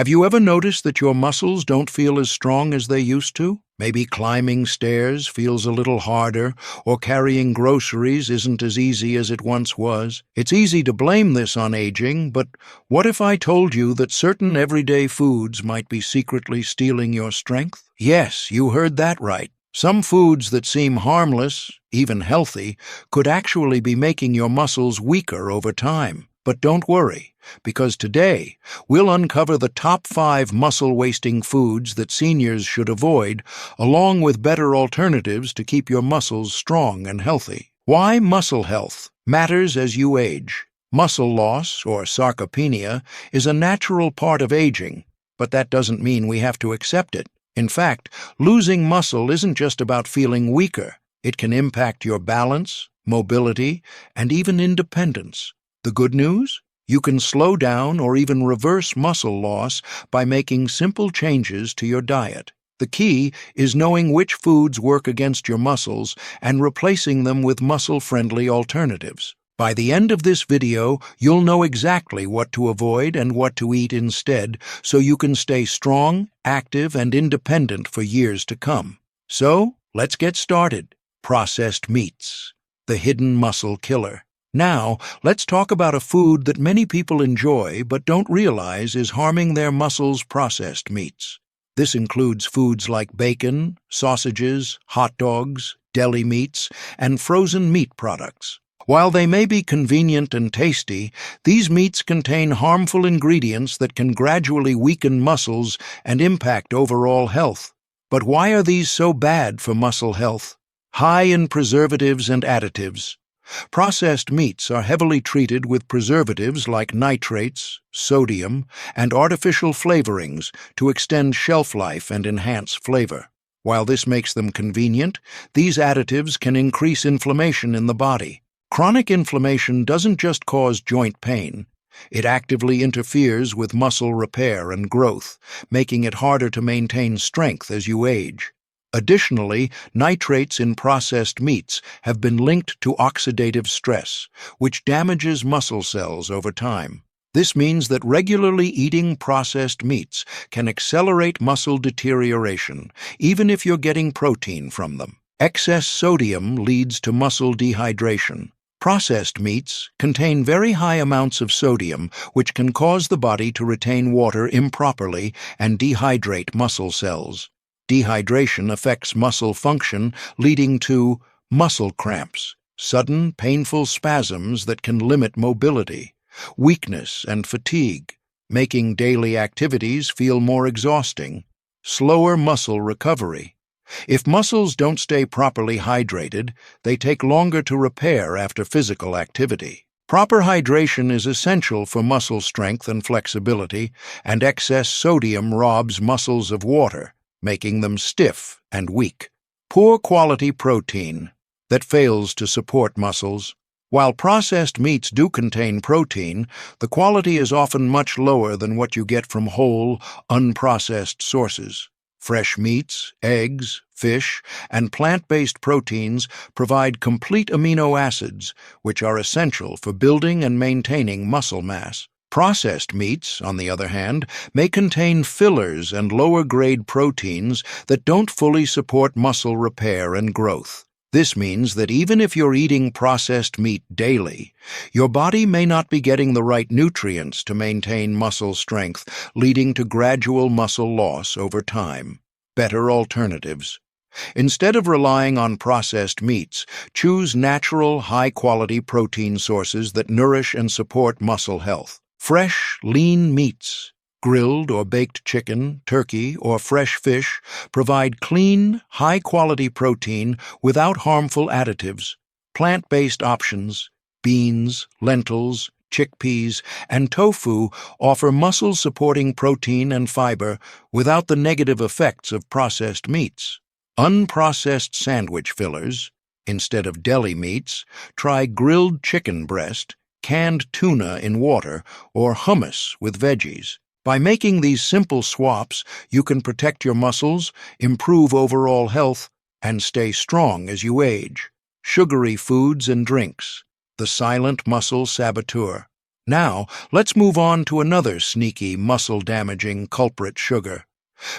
Have you ever noticed that your muscles don't feel as strong as they used to? Maybe climbing stairs feels a little harder, or carrying groceries isn't as easy as it once was. It's easy to blame this on aging, but what if I told you that certain everyday foods might be secretly stealing your strength? Yes, you heard that right. Some foods that seem harmless, even healthy, could actually be making your muscles weaker over time. But don't worry, because today we'll uncover the top 5 muscle-wasting foods that seniors should avoid, along with better alternatives to keep your muscles strong and healthy. Why muscle health matters as you age. Muscle loss, or sarcopenia, is a natural part of aging, but that doesn't mean we have to accept it. In fact, losing muscle isn't just about feeling weaker. It can impact your balance, mobility, and even independence. The good news? You can slow down or even reverse muscle loss by making simple changes to your diet. The key is knowing which foods work against your muscles and replacing them with muscle-friendly alternatives. By the end of this video, you'll know exactly what to avoid and what to eat instead, so you can stay strong, active, and independent for years to come. So, let's get started. Processed meats, the hidden muscle killer. Now, let's talk about a food that many people enjoy but don't realize is harming their muscles: processed meats. This includes foods like bacon, sausages, hot dogs, deli meats, and frozen meat products. While they may be convenient and tasty, these meats contain harmful ingredients that can gradually weaken muscles and impact overall health. But why are these so bad for muscle health? High in preservatives and additives. Processed meats are heavily treated with preservatives like nitrates, sodium, and artificial flavorings to extend shelf life and enhance flavor. While this makes them convenient, these additives can increase inflammation in the body. Chronic inflammation doesn't just cause joint pain. It actively interferes with muscle repair and growth, making it harder to maintain strength as you age. Additionally, nitrates in processed meats have been linked to oxidative stress, which damages muscle cells over time. This means that regularly eating processed meats can accelerate muscle deterioration, even if you're getting protein from them. Excess sodium leads to muscle dehydration. Processed meats contain very high amounts of sodium, which can cause the body to retain water improperly and dehydrate muscle cells. Dehydration affects muscle function, leading to muscle cramps, sudden painful spasms that can limit mobility, weakness and fatigue, making daily activities feel more exhausting, slower muscle recovery. If muscles don't stay properly hydrated, they take longer to repair after physical activity. Proper hydration is essential for muscle strength and flexibility, and excess sodium robs muscles of water, making them stiff and weak. Poor quality protein that fails to support muscles. While processed meats do contain protein, the quality is often much lower than what you get from whole, unprocessed sources. Fresh meats, eggs, fish, and plant-based proteins provide complete amino acids, which are essential for building and maintaining muscle mass. Processed meats, on the other hand, may contain fillers and lower-grade proteins that don't fully support muscle repair and growth. This means that even if you're eating processed meat daily, your body may not be getting the right nutrients to maintain muscle strength, leading to gradual muscle loss over time. Better alternatives. Instead of relying on processed meats, choose natural, high-quality protein sources that nourish and support muscle health. Fresh, lean meats, grilled or baked chicken, turkey, or fresh fish provide clean, high-quality protein without harmful additives. Plant-based options, beans, lentils, chickpeas, and tofu offer muscle-supporting protein and fiber without the negative effects of processed meats. Unprocessed sandwich fillers. Instead of deli meats, try grilled chicken breast, canned tuna in water, or hummus with veggies. By making these simple swaps, you can protect your muscles, improve overall health, and stay strong as you age. Sugary foods and drinks. The silent muscle saboteur. Now, let's move on to another sneaky, muscle-damaging culprit: sugar.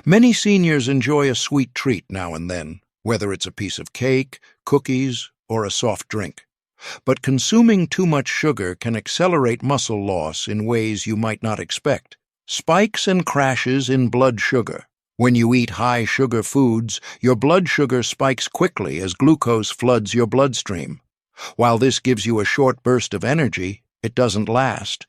Many seniors enjoy a sweet treat now and then, whether it's a piece of cake, cookies, or a soft drink. But consuming too much sugar can accelerate muscle loss in ways you might not expect. Spikes and crashes in blood sugar. When you eat high-sugar foods, your blood sugar spikes quickly as glucose floods your bloodstream. While this gives you a short burst of energy, it doesn't last.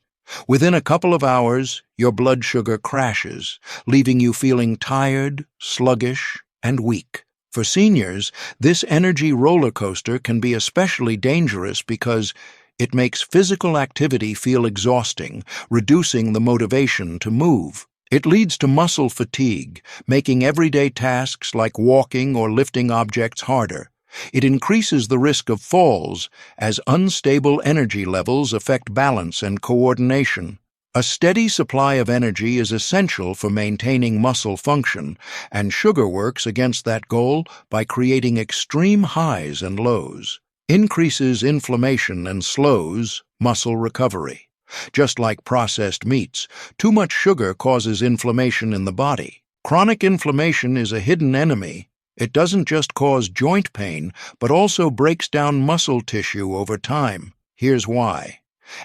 Within a couple of hours, your blood sugar crashes, leaving you feeling tired, sluggish, and weak. For seniors, this energy roller coaster can be especially dangerous because it makes physical activity feel exhausting, reducing the motivation to move. It leads to muscle fatigue, making everyday tasks like walking or lifting objects harder. It increases the risk of falls, as unstable energy levels affect balance and coordination. A steady supply of energy is essential for maintaining muscle function, and sugar works against that goal by creating extreme highs and lows. Increases inflammation and slows muscle recovery. Just like processed meats, too much sugar causes inflammation in the body. Chronic inflammation is a hidden enemy. It doesn't just cause joint pain, but also breaks down muscle tissue over time. Here's why.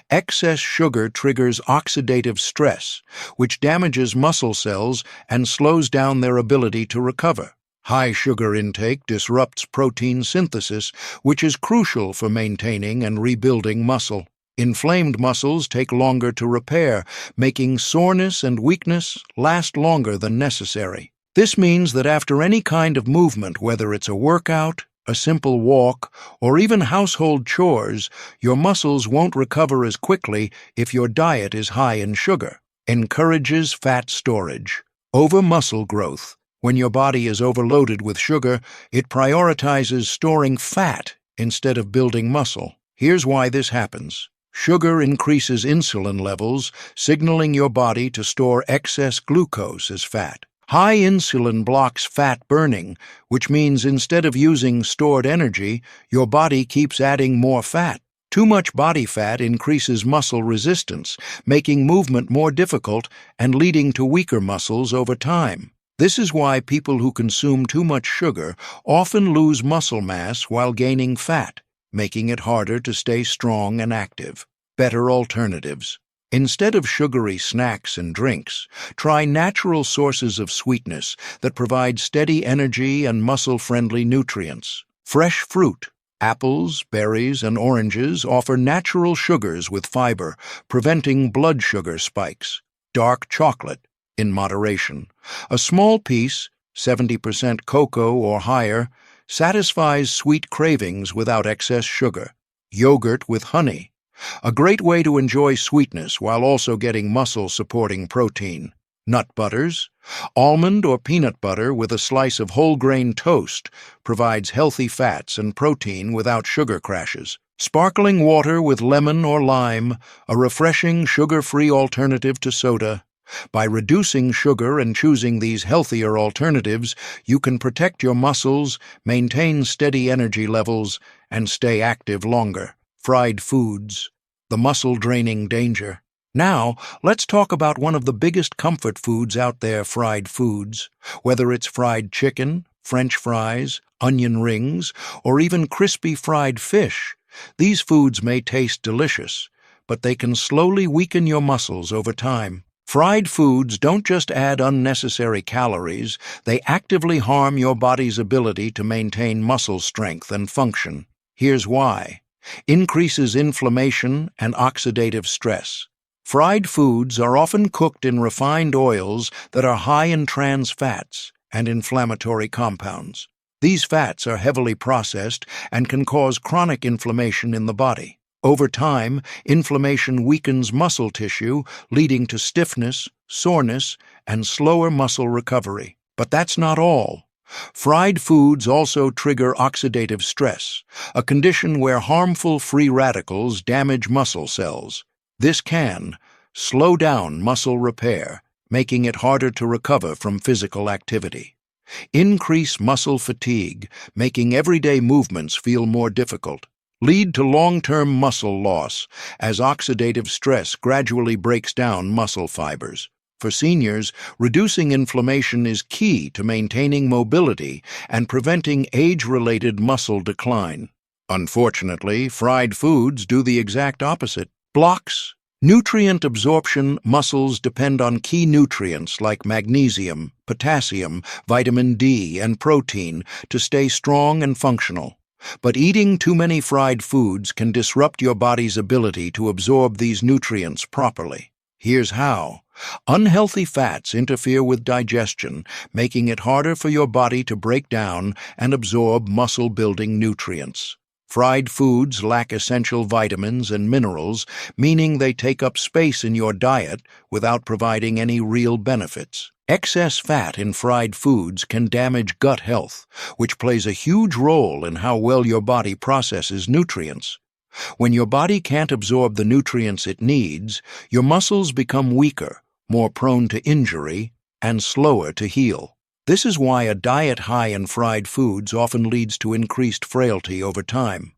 Excess sugar triggers oxidative stress, which damages muscle cells and slows down their ability to recover. High sugar intake disrupts protein synthesis, which is crucial for maintaining and rebuilding muscle. Inflamed muscles take longer to repair, making soreness and weakness last longer than necessary. This means that after any kind of movement, whether it's a workout, a simple walk, or even household chores, your muscles won't recover as quickly if your diet is high in sugar. Encourages fat storage. Over muscle growth. When your body is overloaded with sugar, it prioritizes storing fat instead of building muscle. Here's why this happens. Sugar increases insulin levels, signaling your body to store excess glucose as fat. High insulin blocks fat burning, which means instead of using stored energy, your body keeps adding more fat. Too much body fat increases muscle resistance, making movement more difficult and leading to weaker muscles over time. This is why people who consume too much sugar often lose muscle mass while gaining fat, making it harder to stay strong and active. Better alternatives. Instead of sugary snacks and drinks, try natural sources of sweetness that provide steady energy and muscle-friendly nutrients. Fresh fruit. Apples, berries, and oranges offer natural sugars with fiber, preventing blood sugar spikes. Dark chocolate, in moderation. A small piece, 70% cocoa or higher, satisfies sweet cravings without excess sugar. Yogurt with honey. A great way to enjoy sweetness while also getting muscle-supporting protein. Nut butters. Almond or peanut butter with a slice of whole-grain toast provides healthy fats and protein without sugar crashes. Sparkling water with lemon or lime, a refreshing sugar-free alternative to soda. By reducing sugar and choosing these healthier alternatives, you can protect your muscles, maintain steady energy levels, and stay active longer. Fried foods, the muscle-draining danger. Now, let's talk about one of the biggest comfort foods out there: fried foods. Whether it's fried chicken, French fries, onion rings, or even crispy fried fish, these foods may taste delicious, but they can slowly weaken your muscles over time. Fried foods don't just add unnecessary calories, they actively harm your body's ability to maintain muscle strength and function. Here's why. Increases inflammation and oxidative stress. Fried foods are often cooked in refined oils that are high in trans fats and inflammatory compounds. These fats are heavily processed and can cause chronic inflammation in the body. Over time, inflammation weakens muscle tissue, leading to stiffness, soreness, and slower muscle recovery. But that's not all. Fried foods also trigger oxidative stress, a condition where harmful free radicals damage muscle cells. This can slow down muscle repair, making it harder to recover from physical activity. Increase muscle fatigue, making everyday movements feel more difficult. lead to long-term muscle loss, as oxidative stress gradually breaks down muscle fibers. For seniors, reducing inflammation is key to maintaining mobility and preventing age-related muscle decline. Unfortunately, fried foods do the exact opposite. Blocks nutrient absorption. Muscles depend on key nutrients like magnesium, potassium, vitamin D, and protein to stay strong and functional. But eating too many fried foods can disrupt your body's ability to absorb these nutrients properly. Here's how. Unhealthy fats interfere with digestion, making it harder for your body to break down and absorb muscle-building nutrients. Fried foods lack essential vitamins and minerals, meaning they take up space in your diet without providing any real benefits. Excess fat in fried foods can damage gut health, which plays a huge role in how well your body processes nutrients. When your body can't absorb the nutrients it needs, your muscles become weaker, more prone to injury, and slower to heal. This is why a diet high in fried foods often leads to increased frailty over time,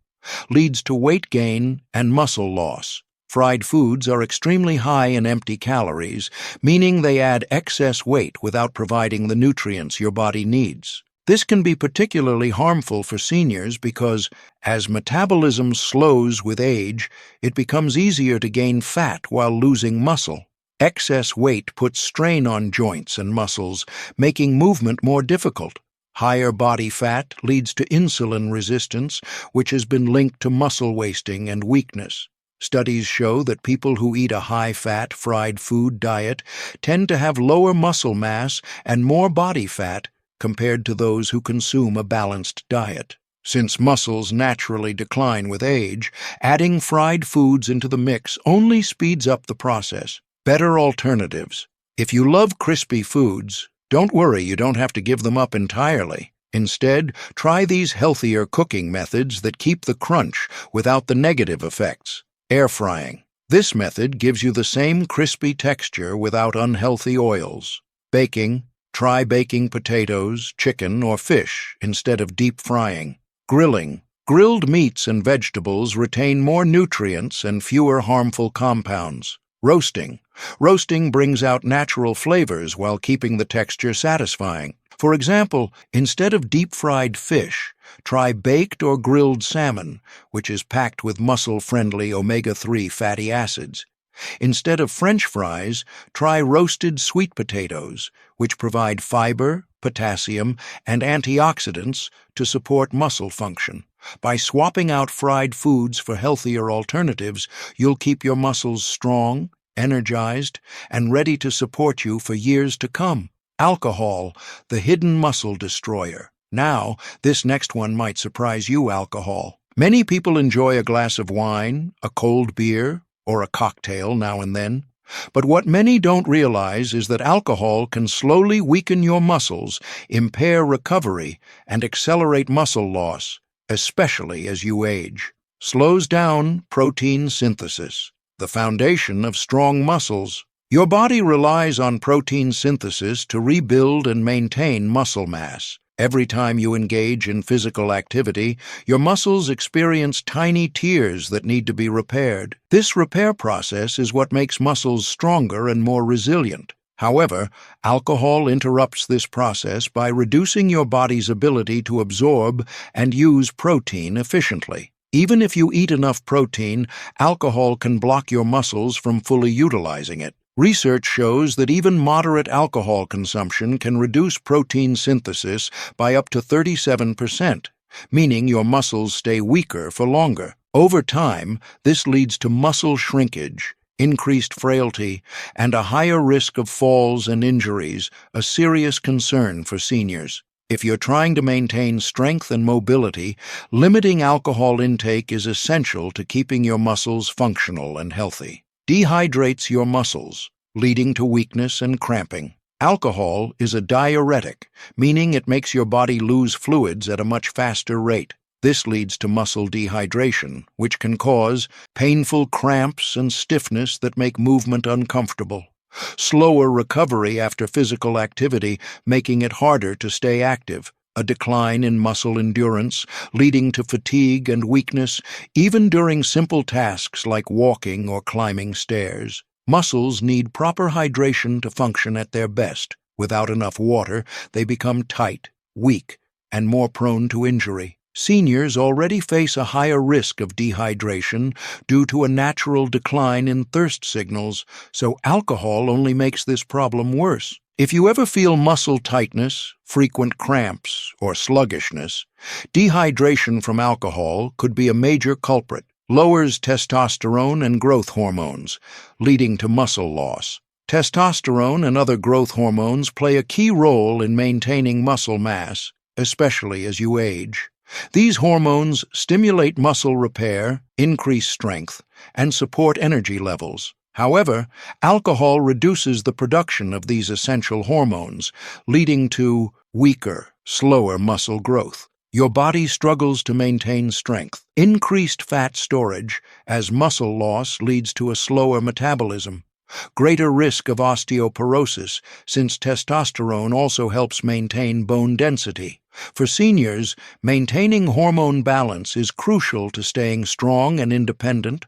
leads to weight gain and muscle loss. Fried foods are extremely high in empty calories, meaning they add excess weight without providing the nutrients your body needs. This can be particularly harmful for seniors because, as metabolism slows with age, it becomes easier to gain fat while losing muscle. Excess weight puts strain on joints and muscles, making movement more difficult. Higher body fat leads to insulin resistance, which has been linked to muscle wasting and weakness. Studies show that people who eat a high-fat, fried food diet tend to have lower muscle mass and more body fat compared to those who consume a balanced diet. Since muscles naturally decline with age, adding fried foods into the mix only speeds up the process. Better alternatives. If you love crispy foods, don't worry, you don't have to give them up entirely. Instead, try these healthier cooking methods that keep the crunch without the negative effects. Air frying. This method gives you the same crispy texture without unhealthy oils. Baking. Try baking potatoes, chicken, or fish instead of deep frying. Grilling. Grilled meats and vegetables retain more nutrients and fewer harmful compounds. Roasting. Roasting brings out natural flavors while keeping the texture satisfying. For example, instead of deep-fried fish, try baked or grilled salmon, which is packed with muscle-friendly omega-3 fatty acids. Instead of French fries, try roasted sweet potatoes, which provide fiber, potassium, and antioxidants to support muscle function. By swapping out fried foods for healthier alternatives, you'll keep your muscles strong, energized, and ready to support you for years to come. Alcohol, the hidden muscle destroyer. Now, this next one might surprise you. Alcohol. Many people enjoy a glass of wine, a cold beer, or a cocktail now and then. But what many don't realize is that alcohol can slowly weaken your muscles, impair recovery, and accelerate muscle loss, especially as you age. Slows down protein synthesis, the foundation of strong muscles. Your body relies on protein synthesis to rebuild and maintain muscle mass. Every time you engage in physical activity, your muscles experience tiny tears that need to be repaired. This repair process is what makes muscles stronger and more resilient. However, alcohol interrupts this process by reducing your body's ability to absorb and use protein efficiently. Even if you eat enough protein, alcohol can block your muscles from fully utilizing it. Research shows that even moderate alcohol consumption can reduce protein synthesis by up to 37%, meaning your muscles stay weaker for longer. Over time, this leads to muscle shrinkage, increased frailty, and a higher risk of falls and injuries, a serious concern for seniors. If you're trying to maintain strength and mobility, limiting alcohol intake is essential to keeping your muscles functional and healthy. Dehydrates your muscles, leading to weakness and cramping. Alcohol is a diuretic, meaning it makes your body lose fluids at a much faster rate. This leads to muscle dehydration, which can cause painful cramps and stiffness that make movement uncomfortable. Slower recovery after physical activity, making it harder to stay active. a decline in muscle endurance, leading to fatigue and weakness, even during simple tasks like walking or climbing stairs. Muscles need proper hydration to function at their best. Without enough water, they become tight, weak, and more prone to injury. Seniors already face a higher risk of dehydration due to a natural decline in thirst signals, so alcohol only makes this problem worse. If you ever feel muscle tightness, frequent cramps, or sluggishness, dehydration from alcohol could be a major culprit. Lowers testosterone and growth hormones, leading to muscle loss. Testosterone and other growth hormones play a key role in maintaining muscle mass, especially as you age. These hormones stimulate muscle repair, increase strength, and support energy levels. However, alcohol reduces the production of these essential hormones, leading to weaker, slower muscle growth. Your body struggles to maintain strength. Increased fat storage, as muscle loss leads to a slower metabolism. Greater risk of osteoporosis, since testosterone also helps maintain bone density. For seniors, maintaining hormone balance is crucial to staying strong and independent.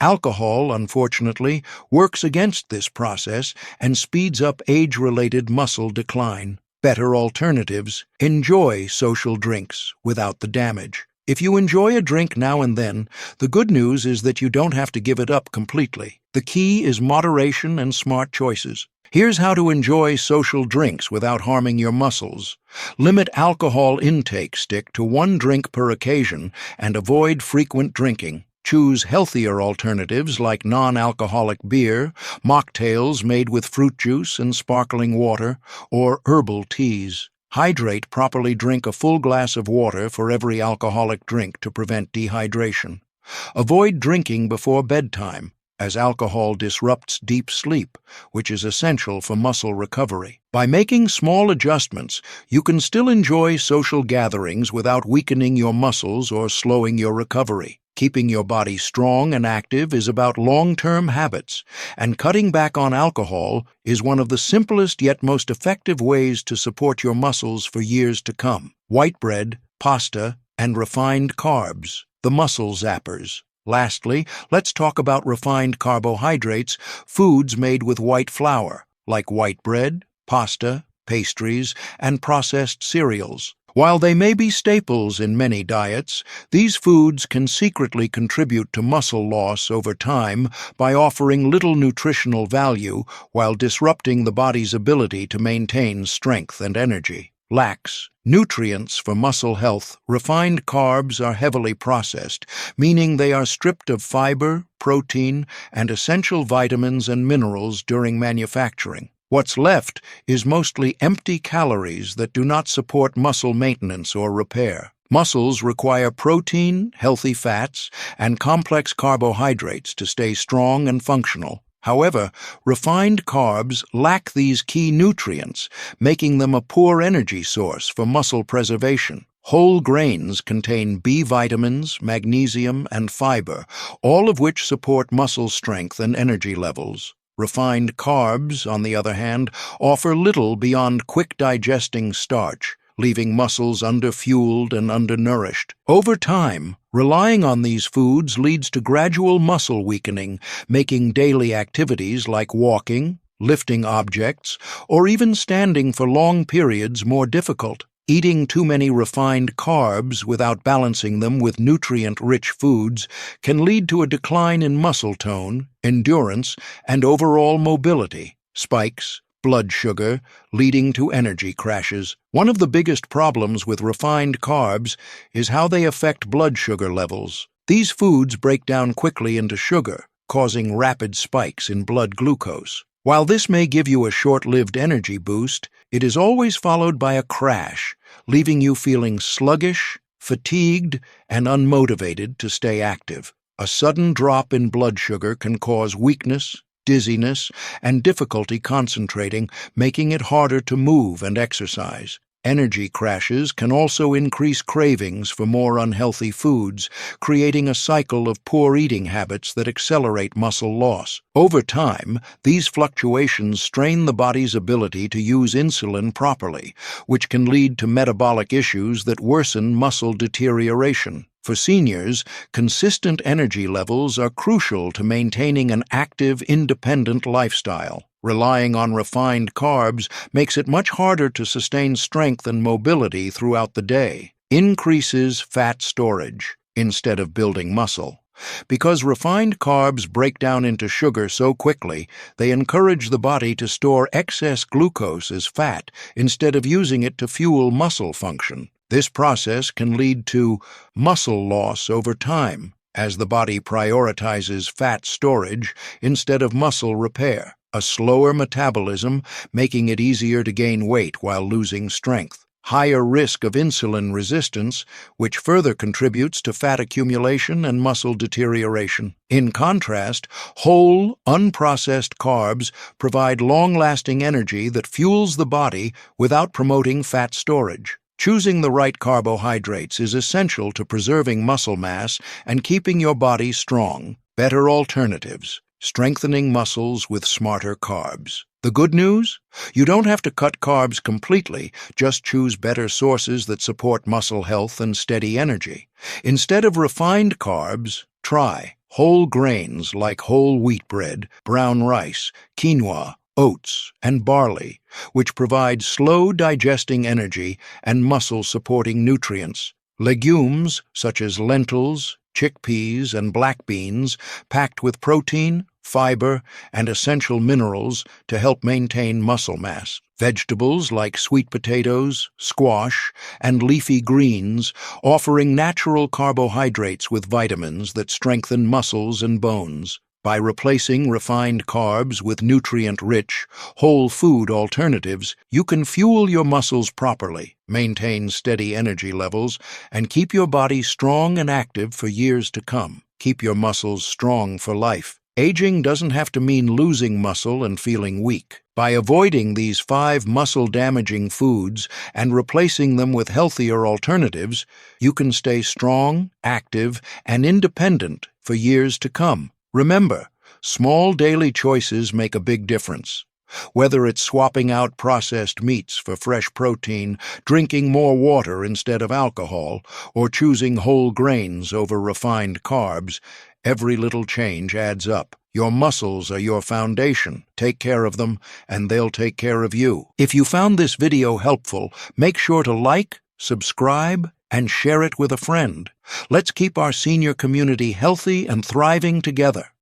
Alcohol, unfortunately, works against this process and speeds up age-related muscle decline. Better alternatives: enjoy social drinks without the damage. If you enjoy a drink now and then, the good news is that you don't have to give it up completely. The key is moderation and smart choices. Here's how to enjoy social drinks without harming your muscles. Limit alcohol intake, stick to 1 drink per occasion, and avoid frequent drinking. Choose healthier alternatives like non-alcoholic beer, mocktails made with fruit juice and sparkling water, or herbal teas. Hydrate. Properly drink a full glass of water for every alcoholic drink to prevent dehydration. Avoid drinking before bedtime, as alcohol disrupts deep sleep, which is essential for muscle recovery. By making small adjustments, you can still enjoy social gatherings without weakening your muscles or slowing your recovery. Keeping your body strong and active is about long-term habits, and cutting back on alcohol is one of the simplest yet most effective ways to support your muscles for years to come. White bread, pasta, and refined carbs, the muscle zappers. Lastly, let's talk about refined carbohydrates, foods made with white flour, like white bread, pasta, pastries, and processed cereals. While they may be staples in many diets, these foods can secretly contribute to muscle loss over time by offering little nutritional value while disrupting the body's ability to maintain strength and energy. Lacks nutrients for muscle health. Refined carbs are heavily processed, meaning they are stripped of fiber, protein, and essential vitamins and minerals during manufacturing. What's left is mostly empty calories that do not support muscle maintenance or repair. Muscles require protein, healthy fats, and complex carbohydrates to stay strong and functional. However, refined carbs lack these key nutrients, making them a poor energy source for muscle preservation. Whole grains contain B vitamins, magnesium, and fiber, all of which support muscle strength and energy levels. Refined carbs, on the other hand, offer little beyond quick-digesting starch, leaving muscles underfueled and undernourished. Over time, relying on these foods leads to gradual muscle weakening, making daily activities like walking, lifting objects, or even standing for long periods more difficult. Eating too many refined carbs without balancing them with nutrient-rich foods can lead to a decline in muscle tone, endurance, and overall mobility. Spikes, blood sugar, leading to energy crashes. One of the biggest problems with refined carbs is how they affect blood sugar levels. These foods break down quickly into sugar, causing rapid spikes in blood glucose. While this may give you a short-lived energy boost, it is always followed by a crash, leaving you feeling sluggish, fatigued, and unmotivated to stay active. A sudden drop in blood sugar can cause weakness, dizziness, and difficulty concentrating, making it harder to move and exercise. Energy crashes can also increase cravings for more unhealthy foods, creating a cycle of poor eating habits that accelerate muscle loss. Over time, these fluctuations strain the body's ability to use insulin properly, which can lead to metabolic issues that worsen muscle deterioration. For seniors, consistent energy levels are crucial to maintaining an active, independent lifestyle. Relying on refined carbs makes it much harder to sustain strength and mobility throughout the day. Increases fat storage instead of building muscle. Because refined carbs break down into sugar so quickly, they encourage the body to store excess glucose as fat instead of using it to fuel muscle function. This process can lead to muscle loss over time, as the body prioritizes fat storage instead of muscle repair, a slower metabolism making it easier to gain weight while losing strength. Higher risk of insulin resistance, which further contributes to fat accumulation and muscle deterioration. In contrast, whole, unprocessed carbs provide long-lasting energy that fuels the body without promoting fat storage. Choosing the right carbohydrates is essential to preserving muscle mass and keeping your body strong. Better alternatives. Strengthening muscles with smarter carbs. The good news? You don't have to cut carbs completely, just choose better sources that support muscle health and steady energy. Instead of refined carbs, try whole grains like whole wheat bread, brown rice, quinoa, oats, and barley, which provide slow-digesting energy and muscle-supporting nutrients. Legumes, such as lentils, chickpeas, and black beans, packed with protein, fiber, and essential minerals to help maintain muscle mass. Vegetables like sweet potatoes, squash, and leafy greens, offering natural carbohydrates with vitamins that strengthen muscles and bones. By replacing refined carbs with nutrient-rich, whole food alternatives, you can fuel your muscles properly, maintain steady energy levels, and keep your body strong and active for years to come. Keep your muscles strong for life. Aging doesn't have to mean losing muscle and feeling weak. By avoiding these 5 muscle-damaging foods and replacing them with healthier alternatives, you can stay strong, active, and independent for years to come. Remember, small daily choices make a big difference. Whether it's swapping out processed meats for fresh protein, drinking more water instead of alcohol, or choosing whole grains over refined carbs, every little change adds up. Your muscles are your foundation. Take care of them, and they'll take care of you. If you found this video helpful, make sure to like, subscribe, and share it with a friend. Let's keep our senior community healthy and thriving together.